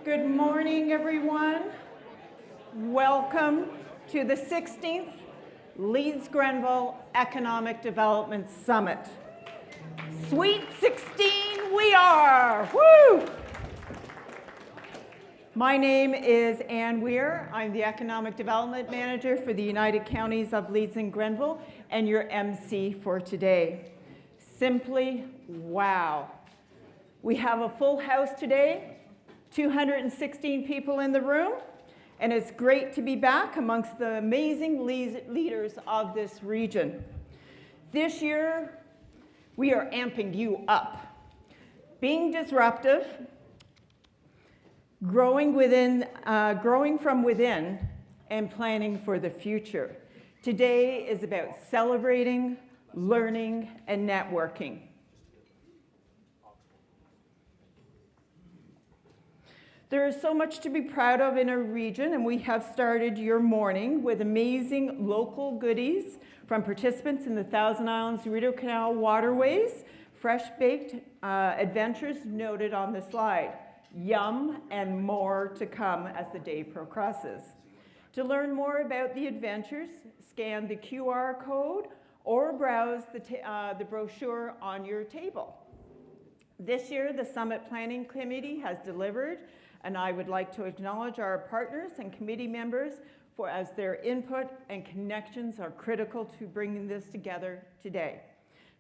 Good morning, everyone. Welcome to the 16th Leeds-Grenville Economic Development Summit. Sweet 16 we are! Woo! My name is Ann Weir. I'm the Economic Development Manager for the United Counties of Leeds and Grenville, and your MC for today. Simply wow. We have a full house today, 216 people in the room, and it's great to be back amongst the amazing leaders of this region. This year, we are amping you up. Being disruptive, growing from within, and planning for the future. Today is about celebrating, learning, and networking. There is so much to be proud of in our region, and we have started your morning with amazing local goodies from participants in the Thousand Islands Rideau Canal waterways, fresh-baked adventures noted on the slide. Yum, and more to come as the day progresses. To learn more about the adventures, scan the QR code or browse the brochure on your table. This year, the Summit Planning Committee has delivered, and I would like to acknowledge our partners and committee members as their input and connections are critical to bringing this together today.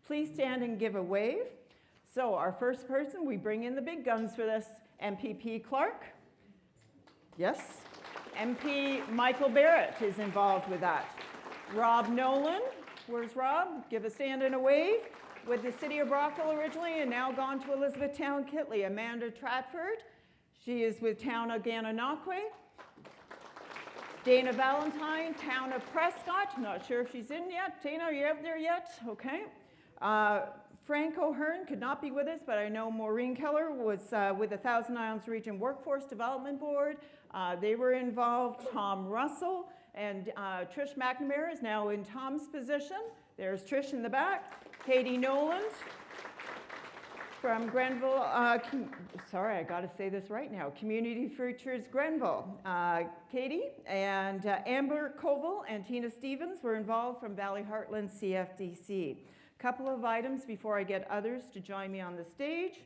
Please stand and give a wave. So our first person, we bring in the big guns for this, MPP Clark. Yes. MP Michael Barrett is involved with that. Rob Nolan, where's Rob? Give a stand and a wave. With the City of Brockville originally and now gone to Elizabethtown Kitley. Amanda Tratford, she is with Town of Gananoque. Dana Valentine, Town of Prescott, not sure if she's in yet. Dana, are you out there yet? Okay. Frank O'Hearn could not be with us, but I know Maureen Keller was with the Thousand Islands Region Workforce Development Board. They were involved. Tom Russell and Trish McNamara is now in Tom's position. There's Trish in the back. Katie Noland from Grenville, sorry, I gotta say this right now, Community Futures Grenville. Katie and Amber Koval and Tina Stevens were involved from Valley Heartland CFDC. Couple of items before I get others to join me on the stage.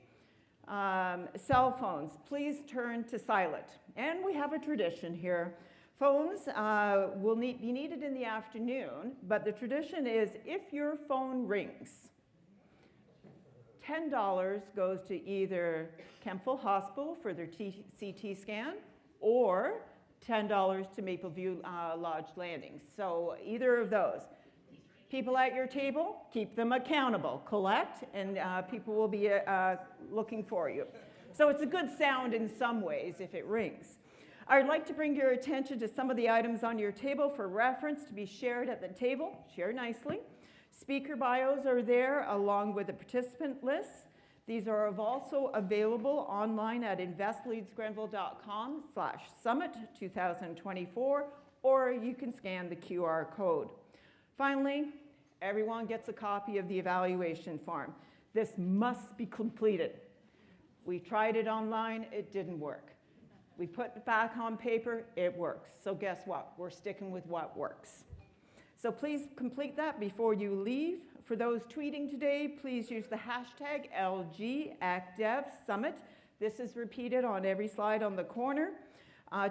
Cell phones, please turn to silent. And we have a tradition here. Phones will be needed in the afternoon, but the tradition is if your phone rings, $10 goes to either Kempville Hospital for their CT scan or $10 to Mapleview Lodge Landing. So either of those. People at your table, keep them accountable. Collect, and people will be looking for you. So it's a good sound in some ways if it rings. I'd like to bring your attention to some of the items on your table for reference to be shared at the table. Share nicely. Speaker bios are there along with the participant lists. These are also available online at investleadsgrenville.com/summit2024, or you can scan the QR code. Finally, everyone gets a copy of the evaluation form. This must be completed. We tried it online, it didn't work. We put it back on paper, it works. So guess what? We're sticking with what works. So please complete that before you leave. For those tweeting today, please use the hashtag LGAcDevSummit. This is repeated on every slide on the corner.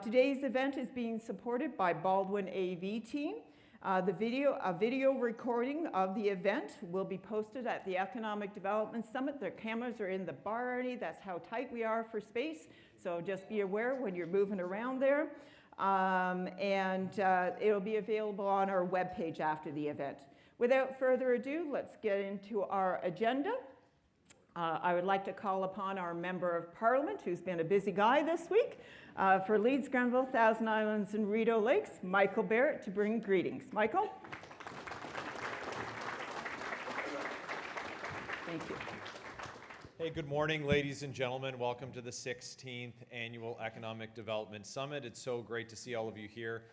Today's event is being supported by Baldwin AV Team. A video recording of the event will be posted at the Economic Development Summit. Their cameras are in the bar already. That's how tight we are for space. So just be aware when you're moving around there. It'll be available on our webpage after the event. Without further ado, let's get into our agenda. I would like to call upon our Member of Parliament, who's been a busy guy this week, for Leeds-Grenville-Thousand Islands and Rideau Lakes, Michael Barrett, to bring greetings. Michael? Thank you. Hey, good morning, ladies and gentlemen. Welcome to the 16th Annual Economic Development Summit. It's so great to see all of you here.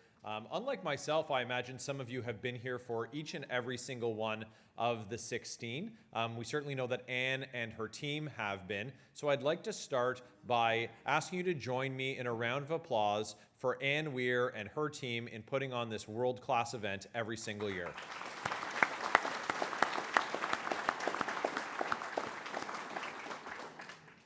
Unlike myself, I imagine some of you have been here for each and every single one of the 16. We certainly know that Anne and her team have been. So I'd like to start by asking you to join me in a round of applause for Anne Weir and her team in putting on this world-class event every single year.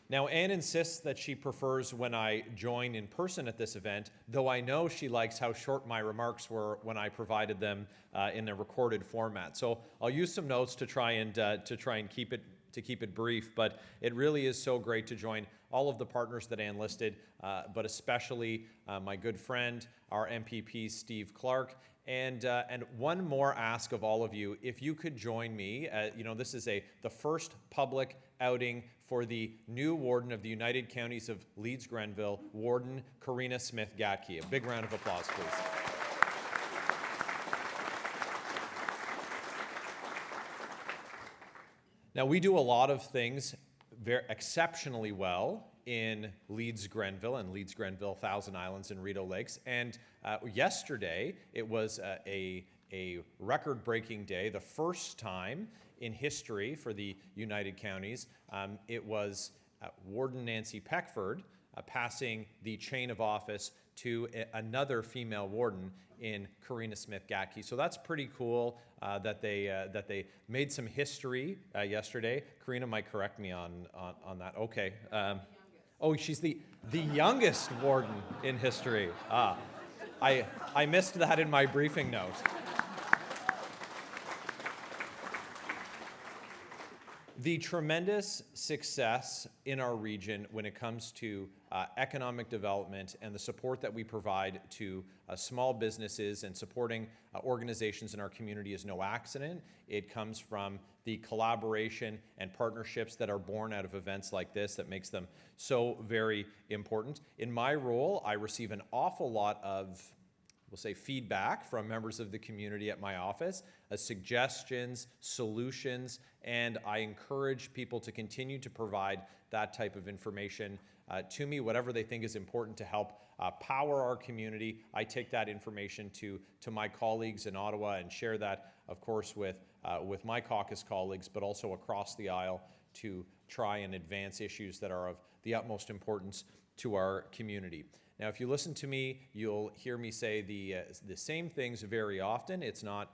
Now, Anne insists that she prefers when I join in person at this event, though I know she likes how short my remarks were when I provided them in a recorded format. So I'll use some notes to try and keep it brief. But it really is so great to join all of the partners that Anne listed, but especially my good friend, our MPP Steve Clark. And one more ask of all of you, if you could join me, this is the first public outing for the new Warden of the United Counties of Leeds-Grenville, Warden Karina Smith-Gatke. A big round of applause, please. Now, we do a lot of things exceptionally well in Leeds-Grenville and Leeds-Grenville-Thousand Islands and Rideau Lakes. And yesterday, it was a record-breaking day, the first time in history for the United Counties. It was Warden Nancy Peckford passing the chain of office to another female warden in Karina Smith-Gatke. So that's pretty cool that they made some history yesterday. Karina might correct me on that. Okay. Oh, she's the youngest warden in history. I missed that in my briefing note. The tremendous success in our region when it comes to economic development and the support that we provide to small businesses and supporting organizations in our community is no accident. It comes from the collaboration and partnerships that are born out of events like this that makes them so very important. In my role, I receive an awful lot of feedback from members of the community at my office, suggestions, solutions, and I encourage people to continue to provide that type of information to me, whatever they think is important to help power our community. I take that information to my colleagues in Ottawa and share that, of course, with my caucus colleagues, but also across the aisle to try and advance issues that are of the utmost importance to our community. Now, if you listen to me, you'll hear me say the same things very often. It's not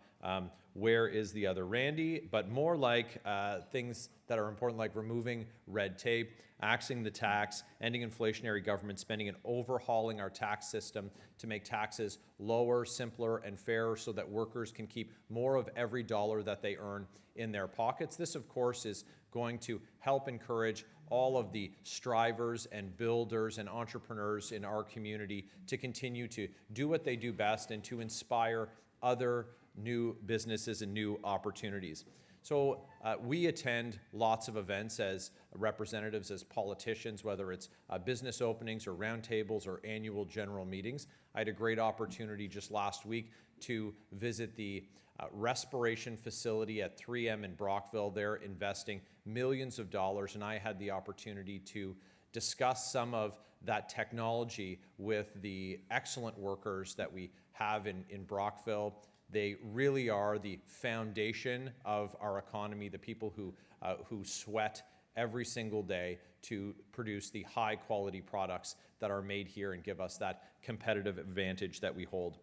where is the other Randy, but more like things that are important, like removing red tape, axing the tax, ending inflationary government spending, and overhauling our tax system to make taxes lower, simpler, and fairer so that workers can keep more of every dollar that they earn in their pockets. This, of course, is going to help encourage all of the strivers and builders and entrepreneurs in our community to continue to do what they do best and to inspire other new businesses and new opportunities. So we attend lots of events as representatives, as politicians, whether it's business openings or roundtables or annual general meetings. I had a great opportunity just last week to visit the respiration facility at 3M in Brockville. They're investing millions of dollars, and I had the opportunity to discuss some of that technology with the excellent workers that we have in Brockville. They really are the foundation of our economy, the people who sweat every single day to produce the high quality products that are made here and give us that competitive advantage that we hold.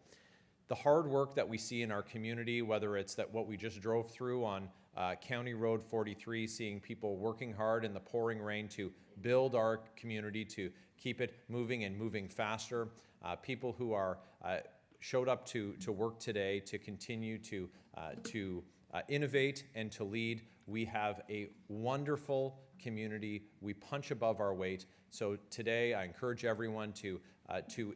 The hard work that we see in our community, whether it's what we just drove through on County Road 43, seeing people working hard in the pouring rain to build our community, to keep it moving and moving faster, people who are showed up to work today to continue to innovate and to lead. We have a wonderful community. We punch above our weight. So today I encourage everyone to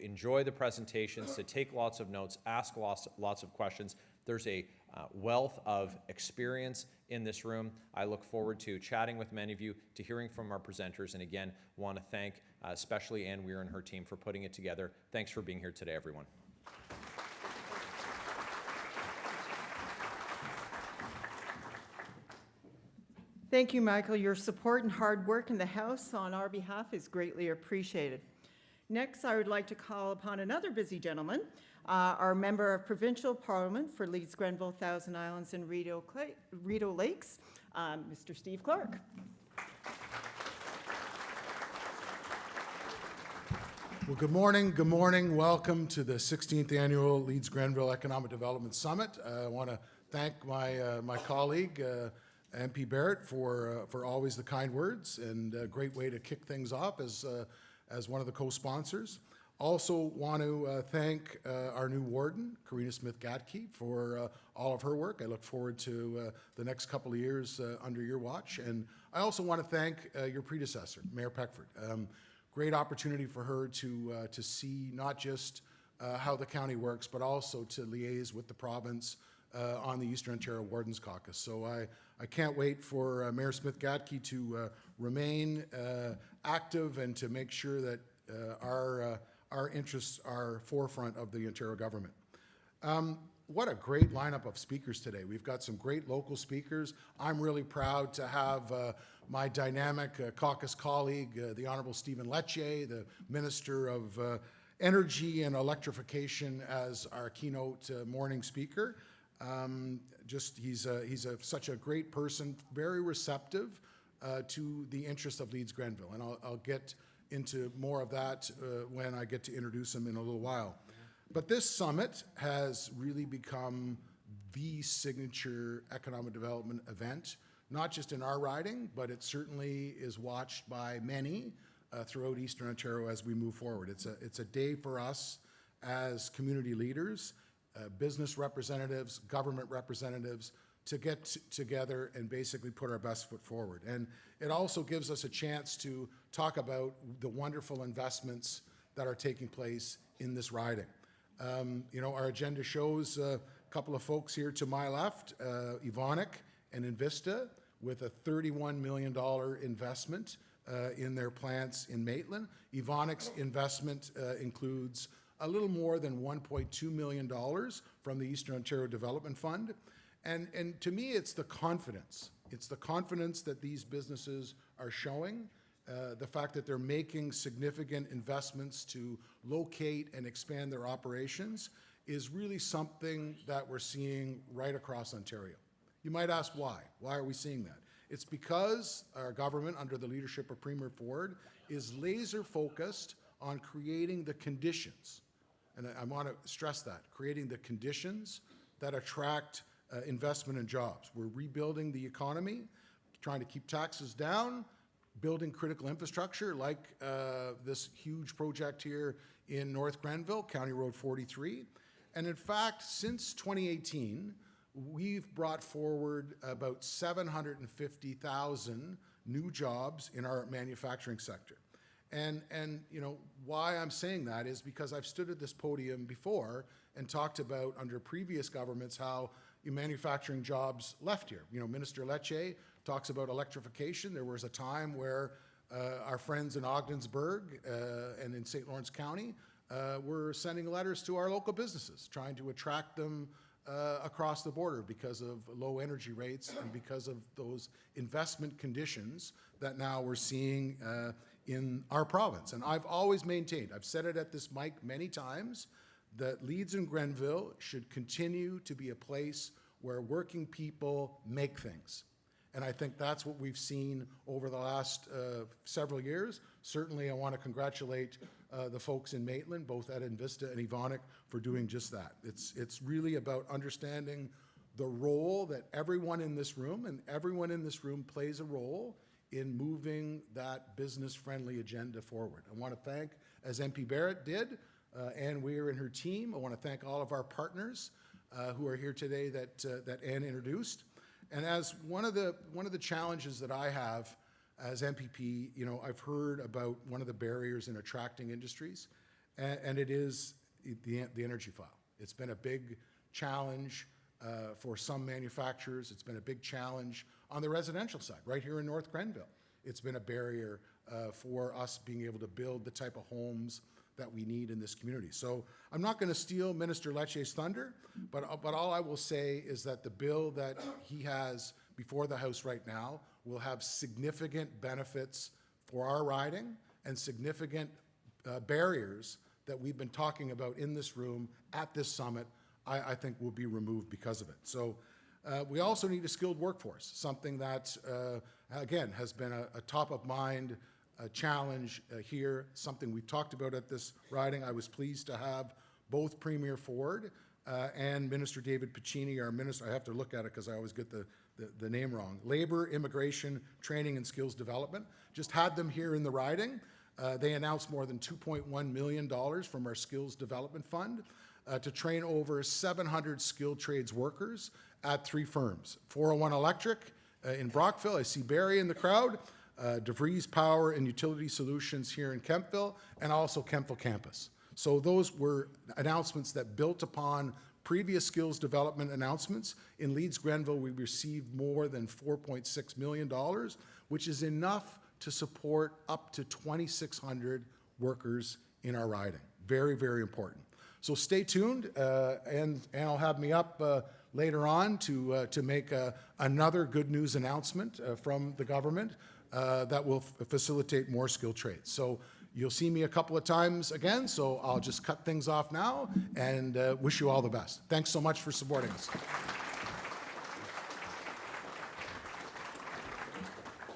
enjoy the presentations, to take lots of notes, ask lots of questions. There's a wealth of experience in this room. I look forward to chatting with many of you, to hearing from our presenters, and again, want to thank especially Anne Weir and her team for putting it together. Thanks for being here today, everyone. Thank you, Michael. Your support and hard work in the House on our behalf is greatly appreciated. Next, I would like to call upon another busy gentleman, our Member of Provincial Parliament for Leeds-Grenville-Thousand Islands and Rideau Lakes, Mr. Steve Clark. Well, good morning. Good morning. Welcome to the 16th Annual Leeds-Grenville Economic Development Summit. I want to thank my colleague, MP Barrett, for always the kind words, and a great way to kick things off as one of the co-sponsors. Also want to thank our new warden, Karina Smith-Gatke, for all of her work. I look forward to the next couple of years under your watch. And I also want to thank your predecessor, Mayor Peckford. Great opportunity for her to see not just how the county works, but also to liaise with the province on the Eastern Ontario Wardens Caucus. So I can't wait for Mayor Smith-Gatke to remain active and to make sure that our interests are forefront of the Ontario government. What a great lineup of speakers today. We've got some great local speakers. I'm really proud to have my dynamic caucus colleague, the Honourable Stephen Lecce, the Minister of Energy and Electrification, as our keynote morning speaker. He's such a great person, very receptive to the interest of Leeds-Grenville, and I'll get into more of that when I get to introduce him in a little while. But this summit has really become the signature economic development event, not just in our riding, but it certainly is watched by many throughout Eastern Ontario as we move forward. It's a day for us as community leaders, business representatives, government representatives, to get together and basically put our best foot forward. And it also gives us a chance to talk about the wonderful investments that are taking place in this riding. Our agenda shows a couple of folks here to my left, Evonik and Invista, with a $31 million investment in their plants in Maitland. Evonik's investment includes a little more than $1.2 million from the Eastern Ontario Development Fund. And to me, it's the confidence. It's the confidence that these businesses are showing, the fact that they're making significant investments to locate and expand their operations is really something that we're seeing right across Ontario. You might ask why. Why are we seeing that? It's because our government, under the leadership of Premier Ford, is laser focused on creating the conditions, and I want to stress that, creating the conditions that attract investment and jobs. We're rebuilding the economy, trying to keep taxes down, building critical infrastructure like this huge project here in North Grenville, County Road 43. And in fact, since 2018, we've brought forward about 750,000 new jobs in our manufacturing sector. And why I'm saying that is because I've stood at this podium before and talked about under previous governments how manufacturing jobs left here. Minister Lecce talks about electrification. There was a time where our friends in Ogdensburg and in St. Lawrence County were sending letters to our local businesses, trying to attract them across the border because of low energy rates and because of those investment conditions that now we're seeing in our province. And I've always maintained, I've said it at this mic many times, that Leeds and Grenville should continue to be a place where working people make things. And I think that's what we've seen over the last several years. Certainly, I want to congratulate the folks in Maitland, both at Invista and Evonik, for doing just that. It's really about understanding the role that everyone in this room, and everyone in this room plays a role in moving that business-friendly agenda forward. I want to thank, as MP Barrett did, Ann Weir and her team. I want to thank all of our partners who are here today that Ann introduced. And as one of the challenges that I have as MPP, I've heard about one of the barriers in attracting industries, and it is the energy file. It's been a big challenge for some manufacturers. It's been a big challenge on the residential side, right here in North Grenville. It's been a barrier for us being able to build the type of homes that we need in this community. So I'm not going to steal Minister Lecce's thunder, but all I will say is that the bill that he has before the House right now will have significant benefits for our riding and significant barriers that we've been talking about in this room at this summit, I think will be removed because of it. So we also need a skilled workforce, something that, again, has been a top of mind challenge here, something we've talked about at this riding. I was pleased to have both Premier Ford and Minister David Piccini, our minister. I have to look at it because I always get the name wrong. Labor, Immigration, Training and Skills Development. Just had them here in the riding. They announced more than $2.1 million from our Skills Development Fund to train over 700 skilled trades workers at 3 firms. 401 Electric in Brockville. I see Barry in the crowd. DeVries Power and Utility Solutions here in Kemptville, and also Kemptville Campus. So those were announcements that built upon previous skills development announcements. In Leeds-Grenville, we received more than $4.6 million, which is enough to support up to 2,600 workers in our riding. Very, very important. So stay tuned, and Ann will have me up later on to make another good news announcement from the government that will facilitate more skilled trades. So you'll see me a couple of times again, so I'll just cut things off now and wish you all the best. Thanks so much for supporting us.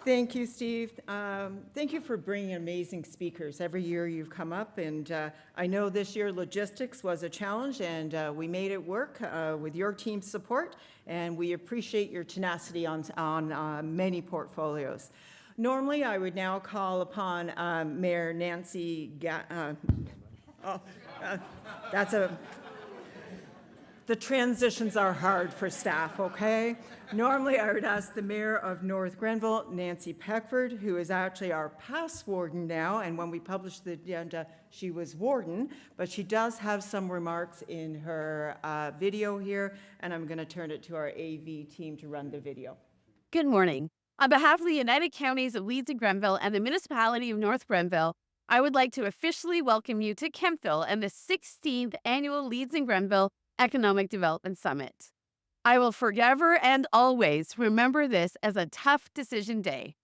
Thank you, Steve. Thank you for bringing amazing speakers. Every year you've come up, and I know this year logistics was a challenge, and we made it work with your team's support, and we appreciate your tenacity on many portfolios. Normally, I would now call upon Mayor Nancy the transitions are hard for staff, okay? Normally, I would ask the Mayor of North Grenville, Nancy Peckford, who is actually our past warden now, and when we published the agenda, she was warden, but she does have some remarks in her video here, and I'm gonna turn it to our AV team to run the video. Good morning. On behalf of the United Counties of Leeds and Grenville and the Municipality of North Grenville, I would like to officially welcome you to Kemptville and the 16th Annual Leeds and Grenville Economic Development Summit. I will forever and always remember this as a tough decision day.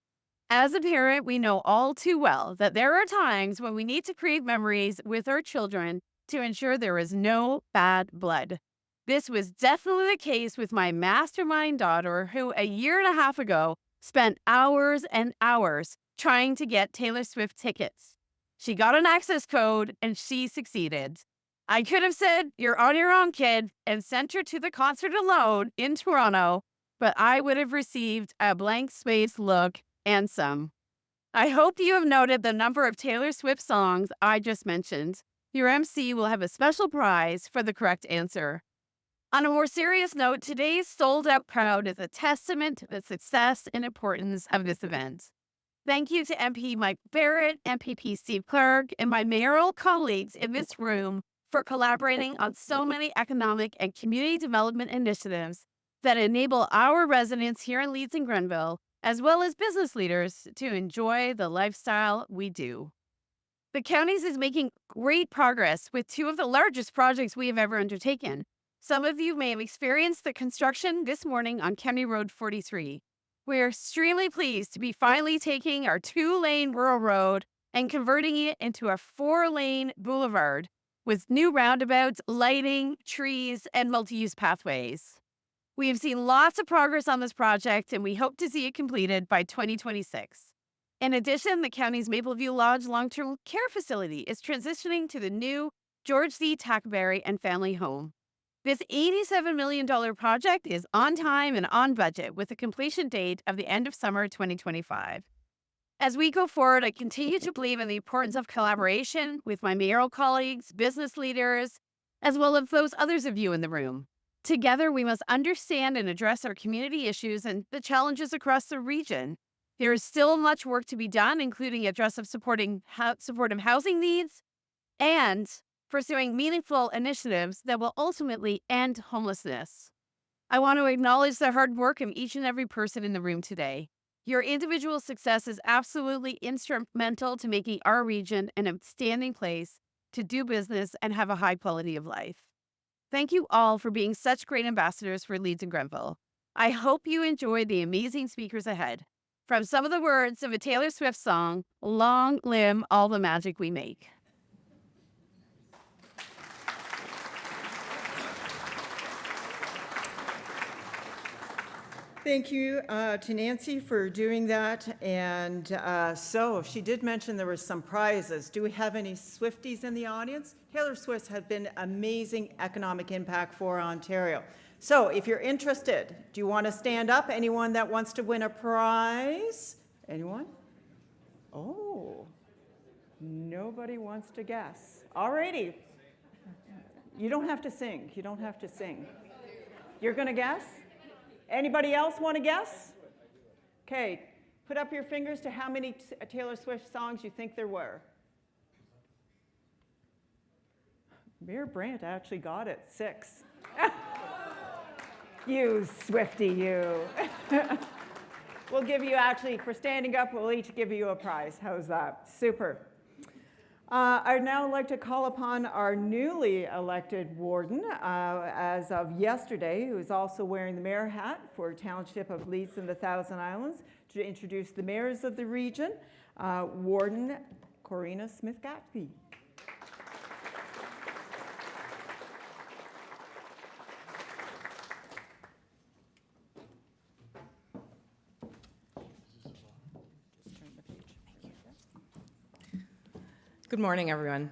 As a parent, we know all too well that there are times when we need to create memories with our children to ensure there is no bad blood. This was definitely the case with my mastermind daughter, who a year and a half ago spent hours and hours trying to get Taylor Swift tickets. She got an access code and she succeeded. I could have said, "You're on your own, kid," and sent her to the concert alone in Toronto, but I would have received a blank space look and some. I hope you have noted the number of Taylor Swift songs I just mentioned. Your MC will have a special prize for the correct answer. On a more serious note, today's sold-out crowd is a testament to the success and importance of this event. Thank you to MP Mike Barrett, MPP Steve Clark, and my mayoral colleagues in this room for collaborating on so many economic and community development initiatives that enable our residents here in Leeds and Grenville, as well as business leaders, to enjoy the lifestyle we do. The counties is making great progress with 2 of the largest projects we have ever undertaken. Some of you may have experienced the construction this morning on County Road 43. We are extremely pleased to be finally taking our 2-lane rural road and converting it into a 4-lane boulevard with new roundabouts, lighting, trees, and multi-use pathways. We have seen lots of progress on this project, and we hope to see it completed by 2026. In addition, the county's Mapleview Lodge long-term care facility is transitioning to the new George D. Tackberry and Family Home. This $87 million project is on time and on budget, with a completion date of the end of summer 2025. As we go forward, I continue to believe in the importance of collaboration with my mayoral colleagues, business leaders, as well as those others of you in the room. Together, we must understand and address our community issues and the challenges across the region. There is still much work to be done, including addressing supportive housing needs and pursuing meaningful initiatives that will ultimately end homelessness. I want to acknowledge the hard work of each and every person in the room today. Your individual success is absolutely instrumental to making our region an outstanding place to do business and have a high quality of life. Thank you all for being such great ambassadors for Leeds and Grenville. I hope you enjoy the amazing speakers ahead. From some of the words of a Taylor Swift song, "Long Live All the Magic We Make." Thank you to Nancy for doing that. And so she did mention there were some prizes. Do we have any Swifties in the audience? Taylor Swift has been amazing economic impact for Ontario. So if you're interested, do you want to stand up? Anyone that wants to win a prize? Anyone? Oh, nobody wants to guess. All righty. You don't have to sing. You don't have to sing. You're going to guess? Anybody else want to guess? Okay, put up your fingers to how many Taylor Swift songs you think there were. Mayor Brandt actually got it, 6. You Swiftie, you. We'll give you, actually, for standing up, we'll each give you a prize. How's that? Super. I'd now like to call upon our newly elected warden, as of yesterday, who is also wearing the mayor hat for Township of Leeds and the Thousand Islands, to introduce the mayors of the region, Warden Corina Smith-Gatsby. Good morning, everyone.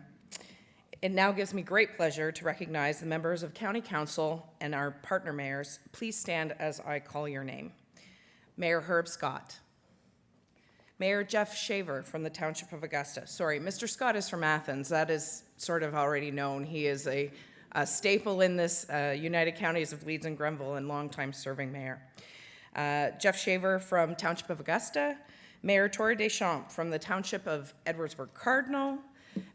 It now gives me great pleasure to recognize the members of County Council and our partner mayors. Please stand as I call your name. Mayor Herb Scott. Mayor Jeff Shaver from the Township of Augusta. Sorry, Mr. Scott is from Athens. That is sort of already known. He is a staple in this United Counties of Leeds and Grenville and longtime serving mayor. Jeff Shaver from Township of Augusta. Mayor Tori Deschamps from the Township of Edwardsburg Cardinal,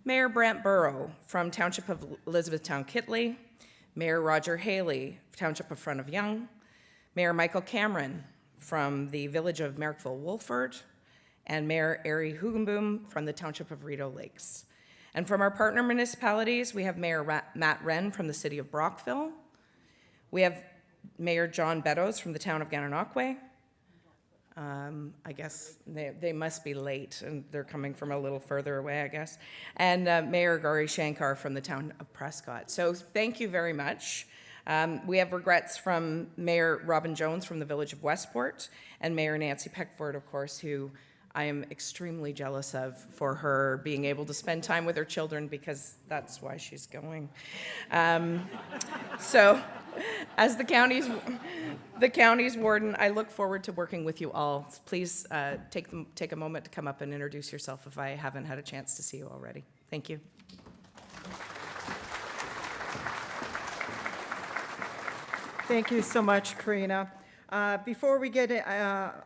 Mayor Brant Burrow from Township of Elizabethtown-Kitley, Mayor Roger Haley, Township of Front of Young, Mayor Michael Cameron from the Village of Merrickville-Wolford, and Mayor Ari Hugenboom from the Township of Rideau Lakes. And from our partner municipalities, we have Mayor Matt Wren from the City of Brockville. We have Mayor John Beddoes from the Town of Gananoque. I guess they must be late, and they're coming from a little further away, I guess. And Mayor Gauri Shankar from the Town of Prescott. So thank you very much. We have regrets from Mayor Robin Jones from the Village of Westport, and Mayor Nancy Peckford, of course, who I am extremely jealous of for her being able to spend time with her children, because that's why she's going. So as the county's warden, I look forward to working with you all. Please take a moment to come up and introduce yourself if I haven't had a chance to see you already. Thank you. Thank you so much, Karina. Before we get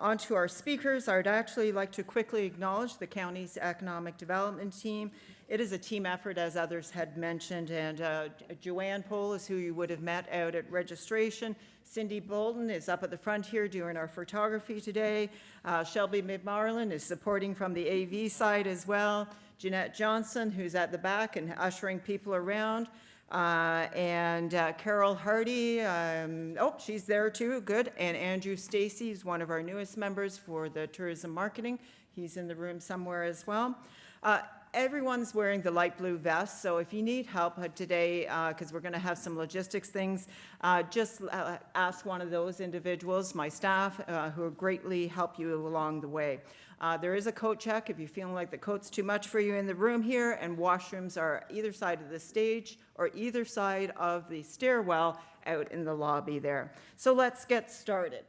onto our speakers, I would actually like to quickly acknowledge the county's economic development team. It is a team effort, as others had mentioned, and Joanne Pohl is who you would have met out at registration. Cindy Bolden is up at the front here doing our photography today. Shelby McMarlin is supporting from the AV side as well. Jeanette Johnson, who's at the back and ushering people around. And Carol Hardy, she's there too, good. And Andrew Stacy is one of our newest members for the tourism marketing. He's in the room somewhere as well. Everyone's wearing the light blue vest, so if you need help today, because we're going to have some logistics things, just ask one of those individuals, my staff, who will greatly help you along the way. There is a coat check if you're feeling like the coat's too much for you in the room here, and washrooms are either side of the stage or either side of the stairwell out in the lobby there. So let's get started.